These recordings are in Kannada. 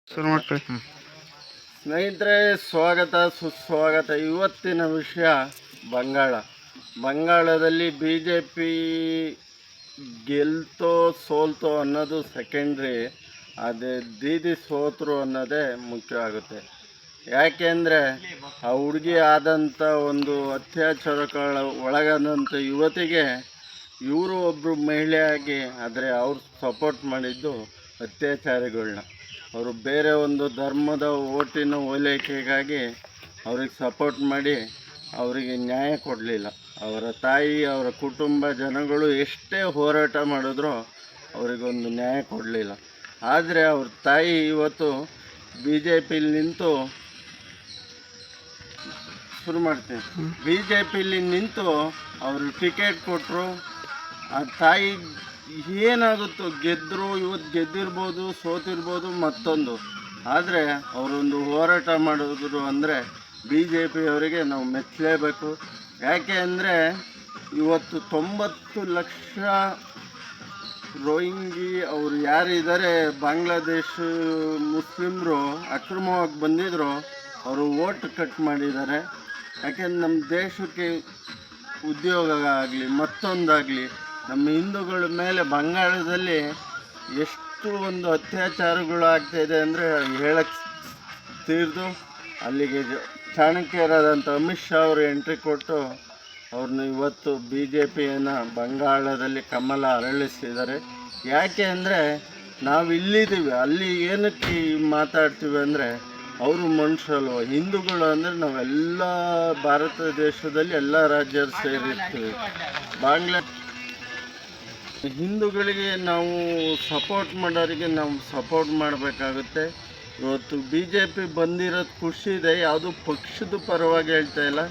ಶುರು ಮಾಡ್ಕೊಳ್ಳಿ. ಸ್ನೇಹಿತರೆ, ಸ್ವಾಗತ ಸುಸ್ವಾಗತ. ಇವತ್ತಿನ ವಿಷಯ ಬಂಗಾಳದಲ್ಲಿ ಬಿ ಜೆ ಪಿ ಗೆಲ್ತೋ ಸೋಲ್ತೋ ಅನ್ನೋದು ಸೆಕೆಂಡ್ರಿ. ಅದೇ ದೀದಿ ಸೋತರು ಅನ್ನೋದೇ ಮುಖ್ಯ ಆಗುತ್ತೆ. ಯಾಕೆಂದರೆ ಆ ಹುಡುಗಿ ಆದಂಥ ಒಂದು ಅತ್ಯಾಚಾರಗಳ ಒಳಗಾದಂಥ ಯುವತಿಗೆ ಇವರು ಒಬ್ಬರು ಮಹಿಳೆಯಾಗಿ, ಆದರೆ ಅವ್ರು ಸಪೋರ್ಟ್ ಮಾಡಿದ್ದು ಅತ್ಯಾಚಾರಿಗಳನ್ನ. ಅವರು ಬೇರೆ ಒಂದು ಧರ್ಮದ ಓಟಿನ ಓಲೈಕೆಗಾಗಿ ಅವ್ರಿಗೆ ಸಪೋರ್ಟ್ ಮಾಡಿ ಅವರಿಗೆ ನ್ಯಾಯ ಕೊಡಲಿಲ್ಲ. ಅವರ ತಾಯಿ, ಅವರ ಕುಟುಂಬ, ಜನಗಳು ಎಷ್ಟೇ ಹೋರಾಟ ಮಾಡಿದ್ರೂ ಅವರಿಗೊಂದು ನ್ಯಾಯ ಕೊಡಲಿಲ್ಲ. ಆದರೆ ಅವ್ರ ತಾಯಿ ಇವತ್ತು ಬಿ ಜೆ ಪಿಲಿ ನಿಂತು ಬಿ ಜೆ ಪಿಲಿ ನಿಂತು ಅವರು ಟಿಕೆಟ್ ಕೊಟ್ಟರು. ಆ ತಾಯಿ ಏನಾಗುತ್ತೋ, ಗೆದ್ದರು, ಇವತ್ತು ಗೆದ್ದಿರ್ಬೋದು, ಸೋತಿರ್ಬೋದು, ಮತ್ತೊಂದು. ಆದರೆ ಅವರೊಂದು ಹೋರಾಟ ಮಾಡಿದ್ರು ಅಂದರೆ ಬಿ ಜೆ ಪಿಯವರಿಗೆ ನಾವು ಮೆಚ್ಚಲೇಬೇಕು. ಯಾಕೆ ಅಂದರೆ ಇವತ್ತು 90 ಲಕ್ಷ ರೋಹಿಂಗಿ ಅವರು ಯಾರಿದ್ದಾರೆ, ಬಾಂಗ್ಲಾದೇಶ ಮುಸ್ಲಿಮರು ಅಕ್ರಮವಾಗಿ ಬಂದಿದ್ರು, ಅವರು ಓಟ್ ಕಟ್ ಮಾಡಿದ್ದಾರೆ. ಯಾಕೆಂದ್ರೆ ನಮ್ಮ ದೇಶಕ್ಕೆ ಉದ್ಯೋಗ ಆಗಲಿ ಮತ್ತೊಂದಾಗಲಿ, ನಮ್ಮ ಹಿಂದೂಗಳ ಮೇಲೆ ಬಂಗಾಳದಲ್ಲಿ ಎಷ್ಟು ಒಂದು ಅತ್ಯಾಚಾರಗಳು ಆಗ್ತಾಯಿದೆ ಅಂದರೆ ಹೇಳಕ್ಕೆ ತೀರ್ದು. ಅಲ್ಲಿಗೆ ಚಾಣಕ್ಯರಾದಂಥ ಅಮಿತ್ ಶಾ ಅವರು ಎಂಟ್ರಿ ಕೊಟ್ಟು ಅವ್ರನ್ನ ಇವತ್ತು ಬಿ ಜೆ ಪಿಯನ್ನು ಬಂಗಾಳದಲ್ಲಿ ಕಮಲ ಅರಳಿಸಿದ್ದಾರೆ. ಯಾಕೆ ಅಂದರೆ ನಾವು ಇಲ್ಲಿದ್ದೀವಿ, ಅಲ್ಲಿ ಏನಕ್ಕೆ ಮಾತಾಡ್ತೀವಿ ಅಂದರೆ ಅವರು ಮನುಷ್ಯರಲ್ವ. ಹಿಂದೂಗಳು ಅಂದರೆ ನಾವೆಲ್ಲ ಭಾರತ ದೇಶದಲ್ಲಿ ಎಲ್ಲ ರಾಜ್ಯರು ಸೇರಿರ್ತೀವಿ. ಹಿಂದೂಗಳಿಗೆ ನಾವು ಸಪೋರ್ಟ್ ಮಾಡೋರಿಗೆ ನಾವು ಸಪೋರ್ಟ್ ಮಾಡಬೇಕಾಗುತ್ತೆ. ಇವತ್ತು ಬಿ ಜೆ ಪಿ ಬಂದಿರೋದು ಖುಷಿ ಇದೆ, ಯಾವುದೂ ಪಕ್ಷದ ಪರವಾಗಿ ಹೇಳ್ತಾ ಇಲ್ಲ.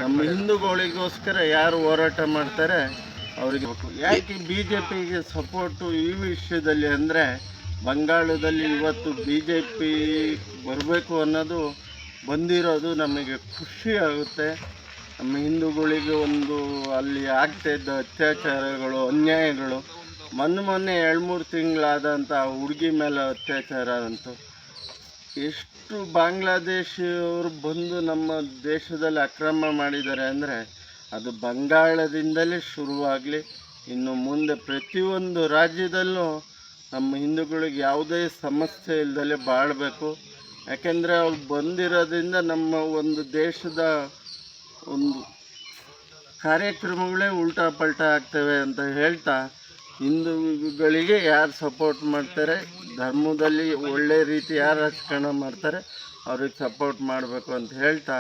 ನಮ್ಮ ಹಿಂದೂಗಳಿಗೋಸ್ಕರ ಯಾರು ಹೋರಾಟ ಮಾಡ್ತಾರೆ ಅವರಿಗೆ. ಯಾಕೆ ಬಿ ಜೆ ಪಿಗೆ ಸಪೋರ್ಟು ಈ ವಿಷಯದಲ್ಲಿ ಅಂದರೆ, ಬಂಗಾಳದಲ್ಲಿ ಇವತ್ತು ಬಿ ಜೆ ಪಿ ಬರಬೇಕು ಅನ್ನೋದು ಬಂದಿರೋದು ನಮಗೆ ಖುಷಿ ಆಗುತ್ತೆ. ನಮ್ಮ ಹಿಂದೂಗಳಿಗೆ ಒಂದು ಅಲ್ಲಿ ಆಗ್ತಾಯಿದ್ದ ಅತ್ಯಾಚಾರಗಳು, ಅನ್ಯಾಯಗಳು, ಮೊನ್ನೆ 2-3 ತಿಂಗಳಾದಂಥ ಹುಡುಗಿ ಮೇಲೆ ಅತ್ಯಾಚಾರ ಅಂತು, ಎಷ್ಟು ಬಾಂಗ್ಲಾದೇಶಿಯವರು ಬಂದು ನಮ್ಮ ದೇಶದಲ್ಲಿ ಅಕ್ರಮ ಮಾಡಿದ್ದಾರೆ ಅಂದರೆ ಅದು ಬಂಗಾಳದಿಂದಲೇ ಶುರುವಾಗಲಿ. ಇನ್ನು ಮುಂದೆ ಪ್ರತಿಯೊಂದು ರಾಜ್ಯದಲ್ಲೂ ನಮ್ಮ ಹಿಂದೂಗಳಿಗೆ ಯಾವುದೇ ಸಮಸ್ಯೆ ಇಲ್ಲದಲೇ ಬಾಳಬೇಕು. ಯಾಕೆಂದರೆ ಅವ್ರು ಬಂದಿರೋದ್ರಿಂದ ನಮ್ಮ ಒಂದು ದೇಶದ ಒಂದು ಕಾರ್ಯಕ್ರಮಗಳೇ ಉಲ್ಟಾ ಪಲ್ಟಾ ಆಗ್ತವೆ ಅಂತ ಹೇಳ್ತಾ, ಹಿಂದೂಗಳಿಗೆ ಯಾರು ಸಪೋರ್ಟ್ ಮಾಡ್ತಾರೆ, ಧರ್ಮದಲ್ಲಿ ಒಳ್ಳೆ ರೀತಿ ಯಾರು ರಾಜಕಾರಣ ಮಾಡ್ತಾರೆ ಅವ್ರಿಗೆ ಸಪೋರ್ಟ್ ಮಾಡಬೇಕು ಅಂತ ಹೇಳ್ತಾ,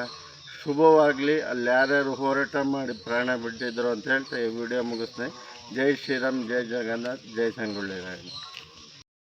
ಶುಭವಾಗಲಿ. ಅಲ್ಲಿ ಯಾರ್ಯಾರು ಹೋರಾಟ ಮಾಡಿ ಪ್ರಾಣ ಬಿಟ್ಟಿದ್ರು ಅಂತ ಹೇಳ್ತಾ ಈ ವಿಡಿಯೋ ಮುಗಿಸ್ತೀನಿ. ಜೈ ಶ್ರೀರಾಮ್, ಜೈ ಜಗನ್ನಾಥ್, ಜೈ ಸಂಗೊಳ್ಳಿ ರಾಯಣ್ಣ.